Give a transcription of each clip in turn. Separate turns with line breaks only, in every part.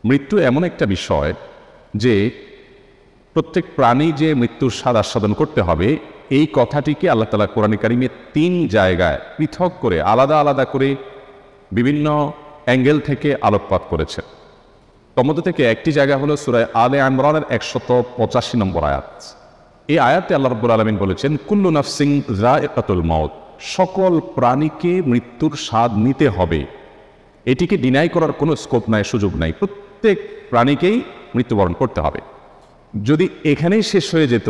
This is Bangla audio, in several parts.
মৃত্যু এমন একটা বিষয় যে প্রত্যেক প্রাণী যে মৃত্যুর স্বাদ আস্বাদন করতে হবে, এই কথাটিকে আল্লাহ তাআলা কোরআনে কারিমে 3 জায়গায় পৃথক করে আলাদা আলাদা করে বিভিন্ন অ্যাঙ্গেল থেকে আলোকপাত করেছেন। তার মধ্যে থেকে একটি জায়গা হলো সূরা আলে ইমরানের 185 নম্বর আয়াত। এই আয়াতে আল্লাহ রাব্বুল আলামিন বলেছেন, কুল্লু নাফসিন যায়িকাতুল মাউত, সকল প্রাণীকে মৃত্যুর স্বাদ নিতে হবে। এটিকে ডিনাই করার কোনো স্কোপ নাই, সুযোগ নাই। প্রত্যেক প্রাণীকেই মৃত্যুবরণ করতে হবে। যদি এখানেই শেষ হয়ে যেত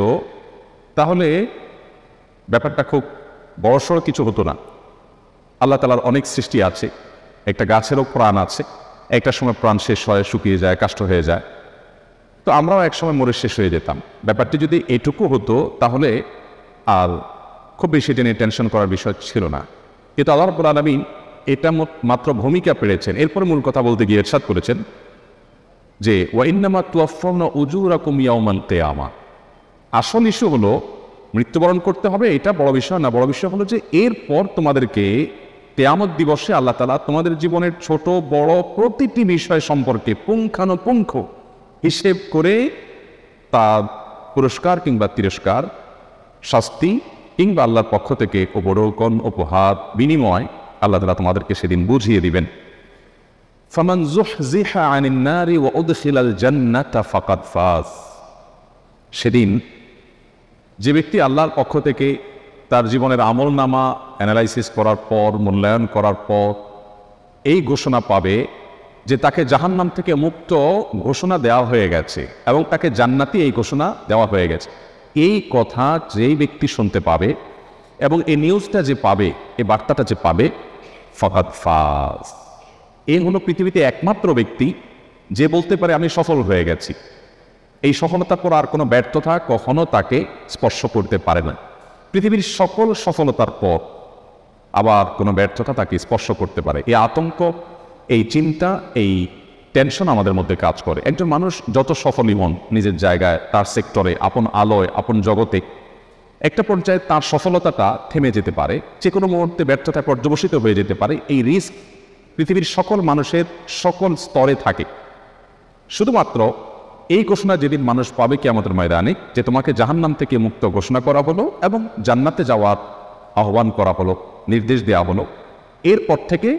তাহলে ব্যাপারটা খুব বড়সড় কিছু হতো না। আল্লাহ তাআলার অনেক সৃষ্টি আছে, একটা গাছেরও প্রাণ আছে, একটা সময় প্রাণ শেষ হয়, শুকিয়ে যায়, কাষ্ঠ হয়ে যায়। তো আমরাও এক সময় মরে শেষ হয়ে যেতাম। ব্যাপারটি যদি এটুকু হতো তাহলে আর খুব বেশি এটা নিয়ে টেনশন করার বিষয় ছিল না। কিন্তু আল্লাহ রাব্বুল আলামিন এটা মাত্র ভূমিকা পেরেছেন। এরপরে মূল কথা বলতে গিয়ে ইরশাদ করেছেন যে ওয়া ইন্নামা তুওয়াফাউনা উজুরাকুম ইয়াওমাল কিয়ামা। আসল ইস্যু হলো মৃত্যুবরণ করতে হবে, এটা বড় বিষয় না। বড় বিষয় হলো যে এরপর তোমাদেরকে কিয়ামত দিবসে আল্লাহ তাআলা তোমাদের জীবনের ছোট বড় প্রতিটি বিষয় সম্পর্কে পুঙ্খানুপুঙ্খ হিসেব করে তার পুরস্কার কিংবা তিরস্কার, শাস্তি কিংবা আল্লাহর পক্ষ থেকে উপঢৌকন, উপহার, বিনিময় আল্লাহ তাআলা তোমাদেরকে সেদিন বুঝিয়ে দিবেন। ফামান যুহযিহা আনিন নারি ওয়া উদখিলাল জান্নাতা ফাকাদ ফাজ। সেদিন যে ব্যক্তি আল্লাহর পক্ষ থেকে তার জীবনের আমলনামা অ্যানালাইসিস করার পর, মূল্যায়ন করার পর এই ঘোষণা পাবে যে তাকে জাহান্নাম থেকে মুক্ত ঘোষণা দেওয়া হয়ে গেছে এবং তাকে জান্নাতি এই ঘোষণা দেওয়া হয়ে গেছে, এই কথা যেই ব্যক্তি শুনতে পাবে এবং এই নিউজটা যে পাবে, এই বার্তাটা যে পাবে, ফাকাদ ফাজ, এই হলো পৃথিবীতে একমাত্র ব্যক্তি যে বলতে পারে আমি সফল হয়ে গেছি। এই সফলতার পর আর কোনো ব্যর্থতা কখনো তাকে স্পর্শ করতে পারে না। পৃথিবীর সকল সফলতার পর আবার কোনো ব্যর্থতা তাকে স্পর্শ করতে পারে। এই আতঙ্ক, এই চিন্তা, এই টেনশন আমাদের মধ্যে কাজ করে। একজন মানুষ যত সফলই হন নিজের জায়গায়, তার সেক্টরে, আপন আলোয়, আপন জগতে, একটা পর্যায়ে তার সফলতাটা থেমে যেতে পারে, যে কোনো মুহূর্তে ব্যর্থতায় পর্যবসিত হয়ে যেতে পারে। এই রিস্ক পৃথিবীর সকল মানুষের সকল স্তরে থাকে। শুধুমাত্র এই ঘোষণা যেদিন মানুষ পাবে কিয়ামতের ময়দানে, যে তোমাকে জাহান্নাম থেকে মুক্ত ঘোষণা করা হলো এবং জান্নাতে যাওয়ার আহ্বান করা হলো, নির্দেশ দেওয়া হলো, এরপর থেকে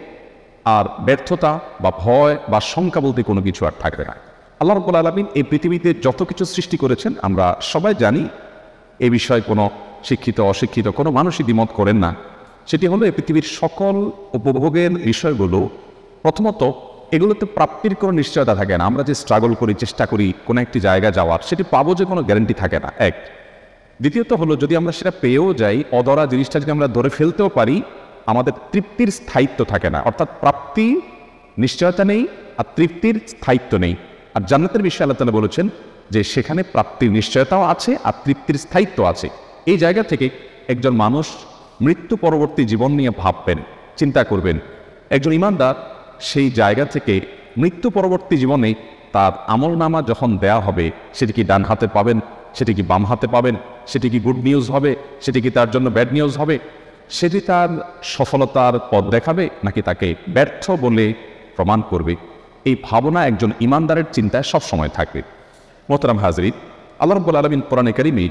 আর ব্যর্থতা বা ভয় বা শঙ্কা বলতে কোনো কিছু আর থাকবে না। আল্লাহ রাব্বুল আলামিন এই পৃথিবীতে যত কিছু সৃষ্টি করেছেন আমরা সবাই জানি, এ বিষয়ে কোনো শিক্ষিত অশিক্ষিত কোনো মানুষই দ্বিমত করেন না। সেটি হলো এই পৃথিবীর সকল উপভোগের বিষয়গুলো, প্রথমত এগুলোতে প্রাপ্তির কোনো নিশ্চয়তা থাকে না। আমরা যে স্ট্রাগল করি, চেষ্টা করি কোনো একটি জায়গায় যাওয়ার, সেটি পাবো যে কোনো গ্যারান্টি থাকে না, এক। দ্বিতীয়ত হলো যদি আমরা সেটা পেয়েও যাই, অধরা জিনিসটা যদি আমরা ধরে ফেলতেও পারি, আমাদের তৃপ্তির স্থায়িত্ব থাকে না। অর্থাৎ প্রাপ্তি নিশ্চয়তা নেই আর তৃপ্তির স্থায়িত্ব নেই। আর জান্নাতের বিষয়ে আল্লাহ তাআলা বলেছেন যে সেখানে প্রাপ্তির নিশ্চয়তাও আছে আর তৃপ্তির স্থায়িত্ব আছে। এই জায়গা থেকে একজন মানুষ মৃত্যু পরবর্তী জীবন নিয়ে ভাববেন, চিন্তা করবেন। একজন ঈমানদার সেই জায়গা থেকে মৃত্যু পরবর্তী জীবনে তার আমলনামা যখন দেয়া হবে, সেটি কি ডান হাতে পাবেন, সেটি কি বাম হাতে পাবেন, সেটি কি গুড নিউজ হবে, সেটি কি তার জন্য ব্যাড নিউজ হবে, সেটি তার সফলতার পথ দেখাবে নাকি তাকে ব্যর্থ বলে প্রমাণ করবে, এই ভাবনা একজন ঈমানদারের চিন্তায় সবসময় থাকবে। মোহতারাম হাজরিন, আল্লাহ রাব্বুল আলামিন কোরআনে কারিমে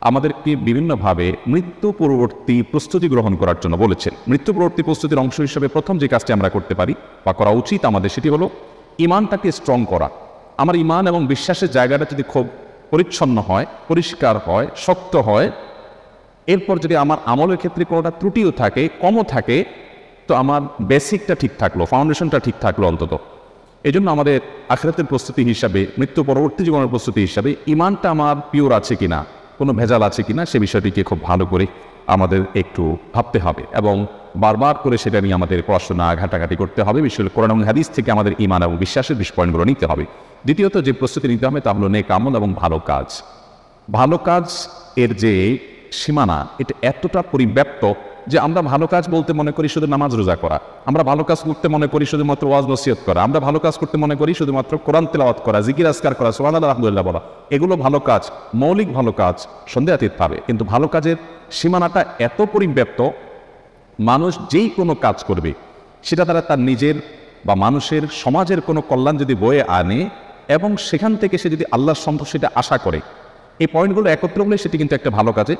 আমাদেরকে বিভিন্নভাবে মৃত্যু পরবর্তী প্রস্তুতি গ্রহণ করার জন্য বলেছেন। মৃত্যু পরবর্তী প্রস্তুতির অংশ হিসেবে প্রথম যে কাজটি আমরা করতে পারি বা করা উচিত আমাদের, সেটি হলো ঈমানটাকে স্ট্রং করা। আমার ঈমান এবং বিশ্বাসের জায়গাটা যদি খুব পরিচ্ছন্ন হয়, পরিষ্কার হয়, শক্ত হয়, এরপর যদি আমার আমলের ক্ষেত্রে কোনোটা ত্রুটিও থাকে, কমও থাকে, তো আমার বেসিকটা ঠিক থাকলো, ফাউন্ডেশনটা ঠিক থাকলো অন্তত। এই জন্য আমাদের আখিরাতের প্রস্তুতি হিসাবে, মৃত্যু পরবর্তী জীবনের প্রস্তুতি হিসাবে ঈমানটা আমার পিওর আছে কিনা, কোনো ভেজাল আছে কিনা, সে বিষয়টিকে খুব ভালো করে আমাদের একটু ভাবতে হবে এবং বারবার করে সেটা নিয়ে আমাদের পড়াশোনা ঘাটাঘাটি করতে হবে। বিশেষ করে কোরআন এবং হাদিস থেকে আমাদের ঈমান এবং বিশ্বাসের পয়েন্টগুলো নিতে হবে। দ্বিতীয়ত যে প্রস্তুতি নিতে হবে তা হলো নেক আমল এবং ভালো কাজ। ভালো কাজ এর যে সীমানা, এটা এতটা পরিব্যাপ্ত যে আমরা ভালো কাজ বলতে মনে করি শুধু নামাজ রোজা করা, আমরা ভালো কাজ করতে মনে করি শুধুমাত্র ওয়াজ নসিহত করা, আমরা ভালো কাজ করতে মনে করি শুধুমাত্র কোরআন তেলাওয়াত করা, জিকির আজকার করা, সুবহানাল্লাহ আলহামদুলিল্লাহ বলা। এগুলো ভালো কাজ, মৌলিক ভালো কাজ, সন্দেহাতীত পাবে। কিন্তু ভালো কাজের সীমানাটা এত পরিব্যাপ্ত, মানুষ যেই কোনো কাজ করবে সেটা দ্বারা তার নিজের বা মানুষের সমাজের কোনো কল্যাণ যদি বয়ে আনে এবং সেখান থেকে সে যদি আল্লাহর সন্তুষ্টিটা আশা করে, এই পয়েন্টগুলো একত্র হলে সেটি কিন্তু একটা ভালো কাজে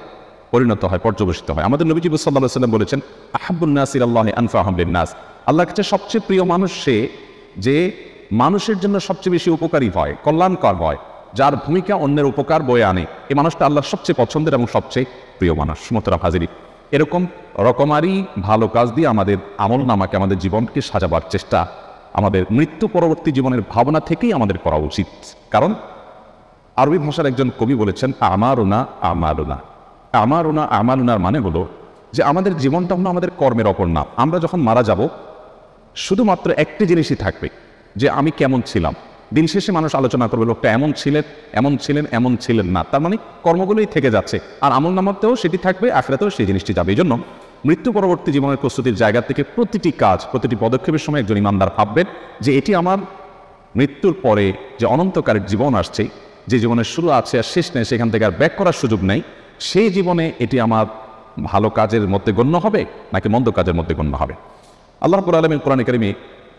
পরিণত হয়, পর্যবেসিত হয়। আমাদের নবী সাল্লাল্লাহু আলাইহি ওয়াসাল্লাম বলেছেন, আহাব্বুন নাসি ইলাল্লাহি আনফাহুম লিন-নাস, আল্লাহর কাছে সবচেয়ে প্রিয় মানুষ সে যে মানুষের জন্য সবচেয়ে বেশি উপকারী হয়, কল্যাণকর হয়, যার ভূমিকা অন্যের উপকার বয়ে আনে। এই মানুষটা আল্লাহর সবচেয়ে পছন্দের এবং সবচেয়ে প্রিয় মানুষ। মোহতারাম হাজিরি, এরকম রকমারি ভালো কাজ দিয়ে আমাদের আমল নামাকে, আমাদের জীবনকে সাজাবার চেষ্টা আমাদের মৃত্যু পরবর্তী জীবনের ভাবনা থেকেই আমাদের করা উচিত। কারণ আরবি ভাষার একজন কবি বলেছেন, আমারুনা আমারুনা। আমারুনা আমারুনার মানে হলো যে আমাদের জীবনটা হলো আমাদের কর্মের অপর নাম। আমরা যখন মারা যাব শুধুমাত্র একটি জিনিসই থাকবে, যে আমি কেমন ছিলাম। দিন শেষে মানুষ আলোচনা করবে লোকটা এমন ছিলেন, এমন ছিলেন, এমন ছিলেন না। তার মানে কর্মগুলোই থেকে যাচ্ছে, আর আমল নামাতেও সেটি থাকবে, আখিরাতেও সেই জিনিসটি যাবে। এই জন্য মৃত্যু পরবর্তী জীবনের প্রস্তুতির জায়গা থেকে প্রতিটি কাজ, প্রতিটি পদক্ষেপের সময় একজন ইমানদার ভাববেন যে এটি আমার মৃত্যুর পরে যে অনন্তকালের জীবন আসছে, যে জীবনের শুরু আছে আর শেষ নেই, সেখান থেকে আর ব্যাক করার সুযোগ নেই, সেই জীবনে এটি আমার ভালো কাজের মধ্যে গণ্য হবে নাকি মন্দ কাজের মধ্যে গণ্য হবে। আল্লাহ রাব্বুল আলামিন কোরআনে কারিমে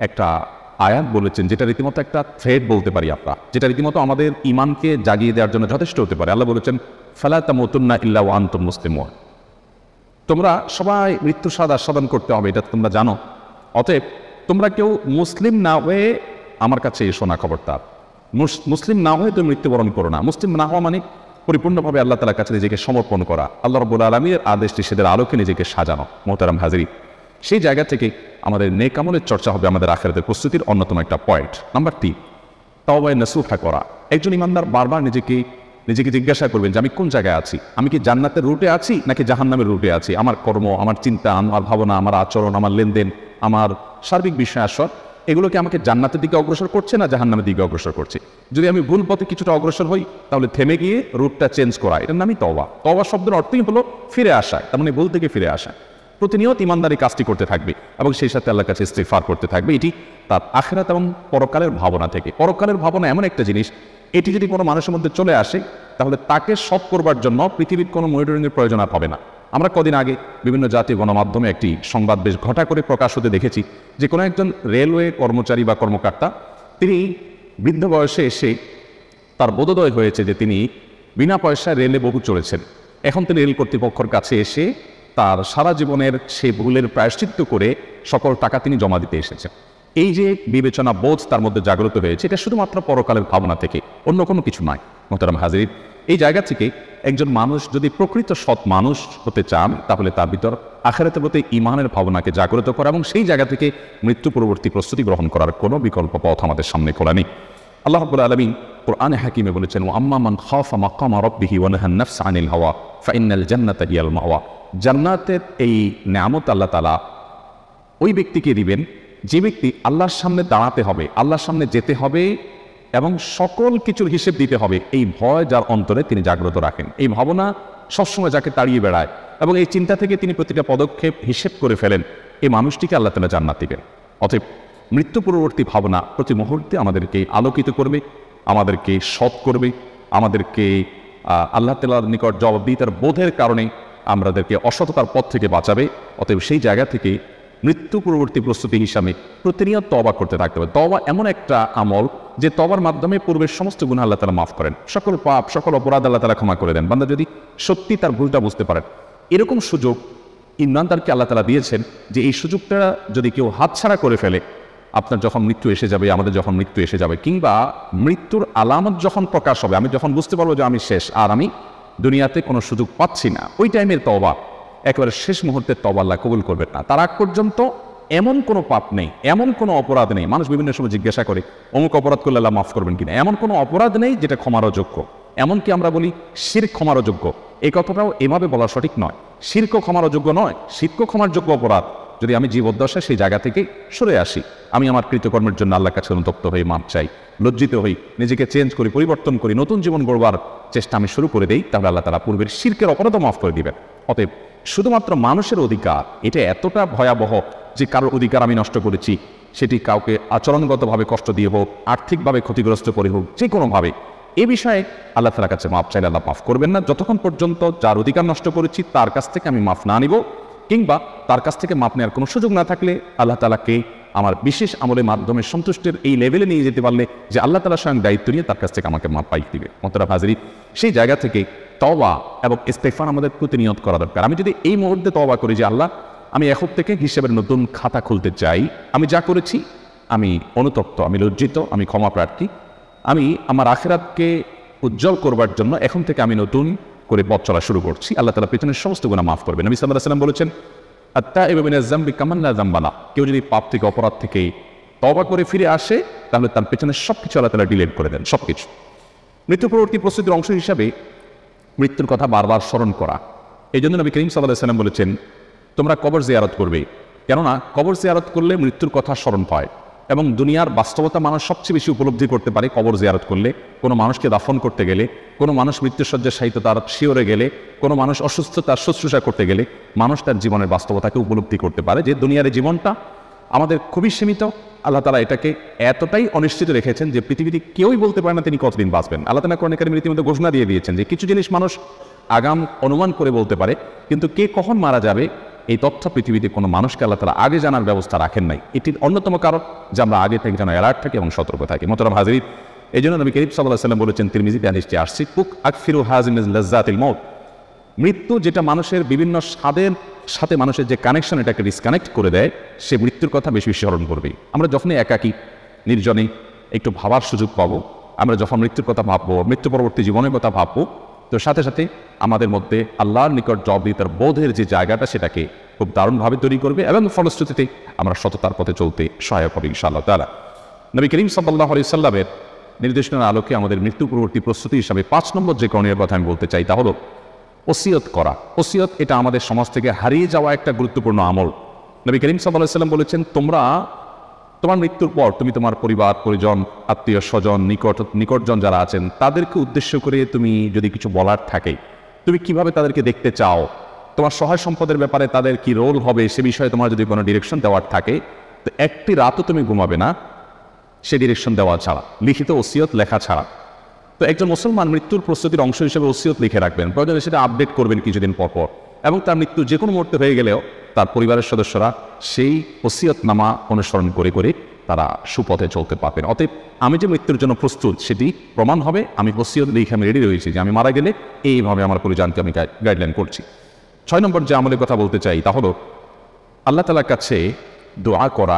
একটা আয়াত বলেছেন, যেটা রীতিমতো একটা থ্রেড বলতে পারি আমরা, যেটা রীতিমতো আমাদের ইমানকে জাগিয়ে দেওয়ার জন্য যথেষ্ট হতে পারে। আল্লাহ বলেছেন, ফালা তামুতুন্না ইল্লা ওয়া আনতুম মুসলিমুন, তোমরা সবাই মৃত্যুর স্বাদ আস্বাদন করতে হবে, এটা তোমরা জানো। অতএব তোমরা কেউ মুসলিম না হয়ে আমার কাছে এসো না, খবরদার। মুসলিম না হয়ে তুমি মৃত্যুবরণ করো না। মুসলিম না হওয়া মানে পরিপূর্ণভাবে আল্লাহ তাআলার কাছে নিজেকে সমর্পণ করা, আল্লাহ রাব্বুল আলামিনের আদেশ নিষেধের আলোকে নিজেকে সাজানো। মোহতারাম হাজিরি, সেই জায়গা থেকে আমাদের নেক আমলের চর্চা হবে আমাদের আখিরাতের প্রস্তুতির অন্যতম একটা পয়েন্ট। নাম্বার 3, তাওবা নাসুহা করা। একজন ইমানদার বারবার নিজেকে জিজ্ঞাসা করবেন যে আমি কোন জায়গায় আছি, আমি কি জান্নাতের রুটে আছি নাকি জাহান্নামের রুটে আছি। আমার কর্ম, আমার চিন্তা, আমার ভাবনা, আমার আচরণ, আমার লেনদেন, আমার সার্বিক বিষয় আসর, এগুলো কি আমাকে জান্নাতের দিকে অগ্রসর করছে না জাহান্নামের দিকে অগ্রসর করছে। যদি আমি ভুল পথে কিছুটা অগ্রসর হই, তাহলে থেমে গিয়ে রুটটা চেঞ্জ করা, এটার নামই তওবা। তওবা শব্দের অর্থই হলো ফিরে আসা, তার মানে ভুল থেকে ফিরে আসা। প্রতিনিয়ত ইমানদারি কাজটি করতে থাকবে এবং সেই সাথে আল্লাহর কাছে ইস্তিগফার করতে থাকবে। এটি তার আখিরাত এবং পরকালের ভাবনা থেকে। পরকালের ভাবনা এমন একটা জিনিস, এটি যদি কোনো মানুষের মধ্যে চলে আসে, তাহলে তাকে সৎ করবার জন্য পৃথিবীর কোনো মনিটরিংয়ের প্রয়োজন আর হবে না। আমরা কদিন আগে বিভিন্ন জাতীয় গণমাধ্যমে একটি সংবাদ বেশ ঘটা করে প্রকাশ হতে দেখেছি যে কোনো একজন রেলওয়ে কর্মচারী বা কর্মকর্তা, তিনি বৃদ্ধ বয়সে এসে তার বোধোদয় হয়েছে যে তিনি বিনা পয়সায় রেলে বহু চড়েছেন। এখন তিনি রেল কর্তৃপক্ষের কাছে এসে তার সারা জীবনের সে ভুলের প্রায়শ্চিত্ত করে সকল টাকা তিনি জমা দিতে এসেছেন। এই যে বিবেচনা বোধ তার মধ্যে জাগ্রত হয়েছে, এটা শুধুমাত্র পরকালের ভাবনা থেকে, অন্য কোনো কিছু নয়। মোহতারাম হাজির, এই জায়গা থেকে একজন মানুষ যদি প্রকৃত সৎ মানুষ হতে চান, তাহলে তার ভিতর আখিরাতের প্রতি ঈমানের ভাবনাকে জাগ্রত করা এবং সেই জায়গা থেকে মৃত্যু পরবর্তী প্রস্তুতি গ্রহণ করার কোনো বিকল্প পথ আমাদের সামনে খোলা নেই। আল্লাহ রাব্বুল আলামিন কুরআনে হাকিমে বলেছেন, ওয়া আম্মা মান খাফা মাকামা রাব্বিহি ওয়া নাহান নাফসা আনিল হাওয়া ফাইন্নাল জান্নাতা হিয়াল মাওয়া। জান্নাতের এই নেয়ামত আল্লাহ তাআলা ওই ব্যক্তিকে দিবেন যে ব্যক্তি আল্লাহর সামনে দাঁড়াতে হবে, আল্লাহর সামনে যেতে হবে এবং সকল কিছুর হিসেব দিতে হবে, এই ভয় যার অন্তরে তিনি জাগ্রত রাখেন, এই ভাবনা সবসময় যাকে তাড়িয়ে বেড়ায় এবং এই চিন্তা থেকে তিনি প্রতিটা পদক্ষেপ হিসেব করে ফেলেন, এই মানুষটিকে আল্লাহ তাআলা জান্নাত দিবেন। অতএব মৃত্যু পূর্ববর্তী ভাবনা প্রতি মুহূর্তে আমাদেরকে আলোকিত করবে, আমাদেরকে সৎ করবে, আমাদেরকে আল্লাহ তাআলার নিকট জবাবদিহিতার বোধের কারণে আমাদেরকে অসততার পথ থেকে বাঁচাবে। অতএব সেই জায়গা থেকে মৃত্যু পূর্ববর্তী প্রস্তুতি হিসাবে প্রতিনিয়ত তওবা করতে থাকতে হবে। তওবা এমন একটা আমল যে তওবার মাধ্যমে পূর্বের সমস্ত গুনাহ আল্লাহ তাআলা মাফ করেন, সকল পাপ, সকল অপরাধ আল্লাহ তাআলা ক্ষমা করে দেন। বান্দা যদি সত্যি তার ভুলটা বুঝতে পারেন, এরকম সুযোগ ইমানদারকে আল্লাহ তাআলা দিয়েছেন যে এই সুযোগটা যদি কেউ হাতছাড়া করে ফেলে, আপনার যখন মৃত্যু এসে যাবে, আমাদের যখন মৃত্যু এসে যাবে, কিংবা মৃত্যুর আলামত যখন প্রকাশ হবে, আমি যখন বুঝতে পারবো যে আমি শেষ, আর আমি দুনিয়াতে কোনো সুযোগ পাচ্ছি না, ওই টাইমের তওবা, একেবারে শেষ মুহূর্তের তওবা আল্লাহ কবুল করবেন না। তার আগ পর্যন্ত এমন কোনো পাপ নেই, এমন কোনো অপরাধ নেই। মানুষ বিভিন্ন সময় জিজ্ঞাসা করে অমুক অপরাধ করলে আল্লাহ মাফ করবেন কিনা। এমন কোনো অপরাধ নেই যেটা ক্ষমারও যোগ্য। এমনকি আমরা বলি শিরক ক্ষমারও যোগ্য, এই কথাটাও এভাবে বলা সঠিক নয়। শিরকও ক্ষমারও যোগ্য নয়, শিরকও ক্ষমার যোগ্য অপরাধ। যদি আমি জীবদ্দশায় সেই জায়গা থেকে সরে আসি, আমি আমার কৃতকর্মের জন্য আল্লাহর কাছে অনুতপ্ত হয়ে মাপ চাই, লজ্জিত হই, নিজেকে চেঞ্জ করি, পরিবর্তন করি, নতুন জীবন গড়বার চেষ্টা আমি শুরু করে দেই, তাহলে আল্লাহ তাআলা পূর্বের শিরকের অপরাধও মাফ করে দিবেন। অতএব শুধুমাত্র মানুষের অধিকার, এটা এতটা ভয়াবহ যে কারোর অধিকার আমি নষ্ট করেছি, সেটি কাউকে আচরণগতভাবে কষ্ট দিয়ে হোক, আর্থিকভাবে ক্ষতিগ্রস্ত করে হোক, যে কোনোভাবে, এ বিষয়ে আল্লাহ তাআলার কাছে মাফ চাইলে আল্লাহ মাফ করবেন না, যতক্ষণ পর্যন্ত যার অধিকার নষ্ট করেছি তার কাছ থেকে আমি মাফ না নিব, কিংবা তার কাছ থেকে মাপ নেওয়ার কোনো সুযোগ না থাকলে আল্লাহ তাআলাকে আমার বিশেষ আমলের মাধ্যমে সন্তুষ্টের এই লেভেলে নিয়ে যেতে পারলে যে আল্লাহ তাআলা স্বয়ং দায়িত্ব নিয়ে তার কাছ থেকে আমাকে মাপ পাই দিবে। মোহতারাম হাজিরিন, সেই জায়গা থেকে তওবা এবং ইস্তেগফার আমাদের প্রতিনিয়ত করা দরকার। আমি যদি এই মুহূর্তে তওবা করি যে আল্লাহ আমি এখন থেকে হিসেবের নতুন খাতা খুলতে চাই, আমি যা করেছি আমি অনুতপ্ত, আমি লজ্জিত, আমি ক্ষমা প্রার্থী, আমি আমার আখিরাতকে উজ্জ্বল করবার জন্য এখন থেকে আমি নতুন করে পথ চলা শুরু করছি, আল্লাহ তাআলা পেছনের সমস্ত গুনাহ মাফ করবেন। নবী সাল্লাল্লাহু আলাইহি ওয়াসাল্লাম বলেছেন আত-তাইবু মিনাজ যামবি কামান লা যামবা লা, কেউ যদি পাপ থেকে অপরাধ থেকে তওবা করে ফিরে আসে তাহলে তার পেছনের সবকিছু আল্লাহ তাআলা ডিলিট করে দেন, সবকিছু। মৃত্যু পরবর্তী প্রস্তুতির অংশ হিসাবে মৃত্যুর কথা বারবার স্মরণ করা। এই জন্য নবী করিম সাল্লাল্লাহু আলাইহি ওয়াসাল্লাম বলেছেন তোমরা কবর জিয়ারত করবে, কেননা কবর জিয়ারত করলে মৃত্যুর কথা স্মরণ হয় এবং দুনিয়ার বাস্তবতা মানুষ সবচেয়ে বেশি উপলব্ধি করতে পারে কবর জিয়ারত করলে। কোনো মানুষকে দাফন করতে গেলে, কোনো মানুষ মৃত্যুসজ্জার সাহিত্য তার শিওরে গেলে, কোনো মানুষ অসুস্থ তার শুশ্রূষা করতে গেলে মানুষ তার জীবনের বাস্তবতাকে উপলব্ধি করতে পারে যে দুনিয়ার জীবনটা আমাদের খুবই সীমিত। আল্লাহ তাআলা এটাকে এতটাই অনিশ্চিত রেখেছেন যে পৃথিবীতে কেউই বলতে পারে না তিনি কতদিন বাঁচবেন। আল্লাহ তাআলা কোরআনে কারীমে রীতিমতো ঘোষণা দিয়ে দিয়েছেন যে কিছু জিনিস মানুষ আগাম অনুমান করে বলতে পারে, কিন্তু কে কখন মারা যাবে এই তথ্য পৃথিবীতে কোনো মানুষকে আল্লাহ তাআলা আগে জানার ব্যবস্থা রাখেন নাই। এটির অন্যতম কারণ যে আমরা আগে থেকে যেন অ্যালার্ট থাকি এবং সতর্ক থাকি। মোহতারাম হাজিরিন, এই জন্য নবী করিম সাল্লাল্লাহু আলাইহি ওয়াসাল্লাম বলেছেন তিরমিজিতে হাদিসটি আসছে, কুক আকফিরু হাযিমিজ লাজ্জাতিল মউত, মৃত্যু যেটা মানুষের বিভিন্ন স্বাদের সাথে মানুষের যে কানেকশন এটাকে ডিসকানেক্ট করে দেয়, সে মৃত্যুর কথা বেশি বেশি স্মরণ করবে। আমরা যখনই একাকী নির্জনে একটু ভাবার সুযোগ পাবো, আমরা যখন মৃত্যুর কথা ভাববো, মৃত্যু পরবর্তী জীবনের কথা ভাববো, তো সাথে সাথে আমাদের মধ্যে আল্লাহর নিকট জবাবদিহিতার বোধের যে জায়গাটা সেটাকে খুব দারুণভাবে তৈরি করবে এবং ফলশ্রুতিতে আমরা সততার পথে চলতে সহায়ক হবে ইনশাআল্লাহ তাআলা। নবী করিম সাল্লাল্লাহু আলাইহি সাল্লামের নির্দেশনার আলোকে আমাদের মৃত্যু পরবর্তী প্রস্তুতি হিসাবে 5 নম্বর যে করণীয় কথা আমি বলতে চাই তা হলো ওসিয়ত করা। ওসিয়ত এটা আমাদের সমাজ থেকে হারিয়ে যাওয়া একটা গুরুত্বপূর্ণ আমল। নবী করিম সাল্লাল্লাহু আলাইহি সাল্লাম বলেছেন তোমার মৃত্যুর পর তুমি তোমার পরিবার পরিজন আত্মীয় স্বজন নিকটজন যারা আছেন তাদেরকে উদ্দেশ্য করে তুমি যদি কিছু বলার থাকে, তুমি কিভাবে তাদেরকে দেখতে চাও, তোমার সহায় সম্পদের ব্যাপারে তাদের কি রোল হবে সে বিষয়ে তোমার যদি কোনো ডিরেকশন দেওয়ার থাকে, তো একটি রাতও তুমি ঘুমাবে না সে ডিরেকশন দেওয়া ছাড়া, লিখিত ওসিয়ত লেখা ছাড়া। তো একজন মুসলমান মৃত্যুর প্রস্তুতির অংশ হিসেবে ওসিয়ত লিখে রাখবেন, প্রয়োজনে সেটা আপডেট করবেন কিছুদিন পর পর, এবং তার মৃত্যু যে কোনো মুহূর্তে হয়ে গেলেও তার পরিবারের সদস্যরা সেই ওসিয়তনামা অনুসরণ করে করে তারা সুপথে চলতে পারবেন। অতএব আমি যে মৃত্যুর জন্য প্রস্তুত সেটি প্রমাণ হবে আমি ওসিয়ত লিখে আমি রেডি রয়েছি যে আমি মারা গেলে এইভাবে আমার পরিজনকে আমি গাইডলাইন করছি। 6 নম্বর যে আমলের কথা বলতে চাই তা হলো আল্লাহ তাআলার কাছে দোয়া করা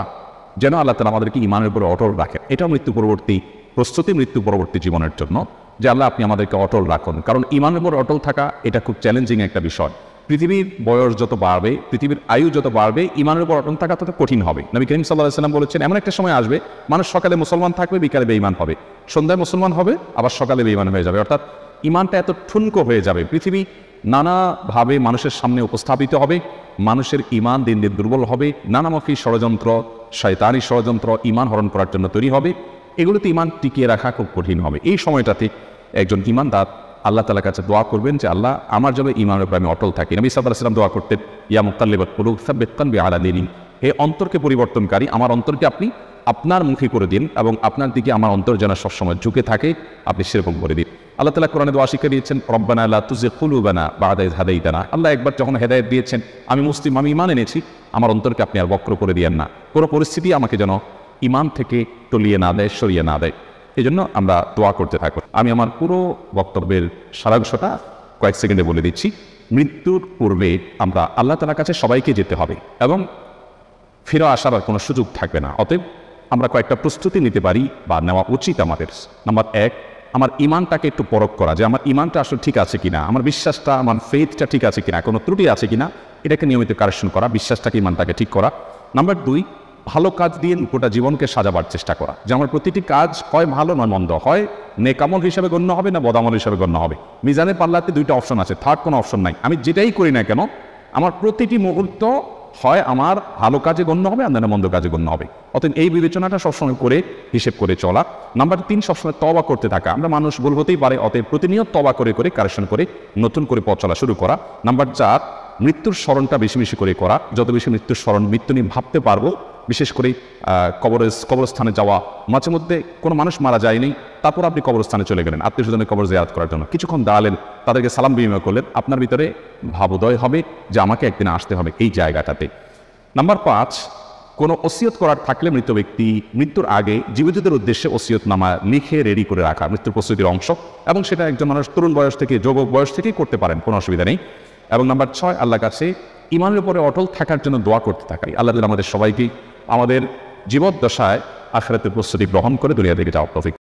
যেন আল্লাহ তাআলা আমাদেরকে ঈমানের উপরে অটল রাখেন। এটাও মৃত্যু পরবর্তী প্রস্তুতি, মৃত্যু পরবর্তী জীবনের জন্য, যে আল্লাহ আপনি আমাদেরকে অটল রাখুন। কারণ ঈমানের উপর অটল থাকা এটা খুব চ্যালেঞ্জিং একটা বিষয়। পৃথিবীর বয়স যত বাড়বে, পৃথিবীর আয়ু যত বাড়বে, ঈমানের উপর অটল থাকা তত কঠিন হবে। নবী করিম সাল্লাল্লাহু আলাইহি ওয়াসাল্লাম বলেছেন এমন একটা সময় আসবে মানুষ সকালে মুসলমান থাকবে, বিকালে বেঈমান হবে, সন্ধ্যায় মুসলমান হবে, আবার সকালে বেঈমান হয়ে যাবে। অর্থাৎ ঈমানটা এত ঠুনকো হয়ে যাবে, পৃথিবী নানাভাবে মানুষের সামনে উপস্থাপিত হবে, মানুষের ঈমান দিন দিন দুর্বল হবে, নানামুখী ষড়যন্ত্র, শয়তানি ষড়যন্ত্র ঈমান হরণ করার জন্য তৈরি হবে, এগুলোতে ঈমান টিকিয়ে রাখা খুব কঠিন হবে। এই সময়টাতে একজন ঈমানদার আল্লাহ তাআলার কাছে দোয়া করবেন যে আল্লাহ আমার যেন ঈমানের উপর আমি অটল থাকি। নবী সাল্লাল্লাহু আলাইহি ওয়াসাল্লাম দোয়া করতেন ইয়া মুকাল্লিবাল কুলুব সাব্বিত কলবি আলা দীনিক, হে অন্তরকে পরিবর্তনকারী আমার অন্তরকে আপনি আপনার মুখী করে দিন এবং আপনার দিকে আমার অন্তর যেন সবসময় ঝুঁকে থাকে আপনি সেরকম করে দিন। আল্লাহ তাআলা কোরআনে দোয়া শিখিয়ে দিয়েছেন রব্বানা লা তুযিগ কুলুবানা বা'দা ইয হাদাইতানা, আল্লাহ একবার যখন হেদায়েত দিয়েছেন আমি মুসলিম, আমি ঈমান এনেছি, আমার অন্তরকে আপনি আর বক্র করে দিয়েন না, কোনো পরিস্থিতি আমাকে যেন ঈমান থেকে টলিয়ে না দেয়, সরিয়ে না দেয়। এই জন্য আমরা দোয়া করতে থাকবো। আমি আমার পুরো বক্তব্যের সারাংশটা কয়েক সেকেন্ডে বলে দিচ্ছি। মৃত্যুর পূর্বে আমরা আল্লাহ তাআলার কাছে সবাইকে যেতে হবে এবং ফিরে আসার আর কোনো সুযোগ থাকবে না। অতএব আমরা কয়েকটা প্রস্তুতি নিতে পারি বা নেওয়া উচিত আমাদের। নাম্বার 1, আমার ঈমানটাকে একটু পরখ করা, যে আমার ঈমানটা আসলে ঠিক আছে কিনা, আমার বিশ্বাসটা, আমার ফেথটা ঠিক আছে কিনা, কোনো ত্রুটি আছে কিনা, এটাকে নিয়মিত কারেকশন করা, বিশ্বাসটাকে ঈমানটাকে ঠিক করা। নাম্বার 2, ভালো কাজ দিয়ে গোটা জীবনকে সাজাবার চেষ্টা করা, যে আমার প্রতিটি কাজ হয় ভালো নয় মন্দ, হয় নেকামল হিসাবে গণ্য হবে না বদামল হিসাবে গণ্য হবে। মিজানের পাল্লাতে 2টা অপশন আছে, থার্ড কোনো অপশন নাই। আমি যেটাই করি না কেন আমার প্রতিটি মুহূর্ত হয় আমার ভালো কাজে গণ্য হবে আর না মন্দ কাজে গণ্য হবে। অতএব এই বিবেচনাটা সবসময় করে হিসেব করে চলা। নাম্বার 3, সবসময় তওবা করতে থাকা। আমরা মানুষ ভুল হতেই পারে, অতএব প্রতিনিয়ত তওবা করে করে কারেকশন করে নতুন করে পথ চলা শুরু করা। নাম্বার 4, মৃত্যুর স্মরণটা বেশি বেশি করে করা, যত বেশি মৃত্যুর স্মরণ, মৃত্যু নিয়ে ভাবতে পারবো। বিশেষ করে কবরস্থানে যাওয়া, মাঝে মধ্যে কোনো মানুষ মারা যায়নি তারপর আপনি কবরস্থানে চলে গেলেন আত্মীয় স্বজনের কবর জিয়ারত করার জন্য, কিছুক্ষণ দাঁড়ালেন, তাদেরকে সালাম বিনিময় করলেন, আপনার ভিতরে ভাবোদয় হবে যে আমাকে একদিন আসতে হবে এই জায়গাটাতে। নাম্বার 5, কোনো ওসিয়ত করার থাকলে মৃত ব্যক্তি মৃত্যুর আগে জীবিতদের উদ্দেশ্যে ওসিয়তনামা লিখে রেডি করে রাখা মৃত্যুর প্রস্তুতির অংশ, এবং সেটা একজন মানুষ তরুণ বয়স থেকে যুবক বয়স থেকেই করতে পারেন, কোনো অসুবিধা নেই। এবং নাম্বার 6, আল্লাহর কাছে ইমানের উপরে অটল থাকার জন্য দোয়া করতে থাকা। আল্লাহ আমাদের সবাইকে আমাদের জীবদ্দশায় আখিরাতের প্রস্তুতি গ্রহণ করে দুনিয়া থেকে যাওয়া তৌফিক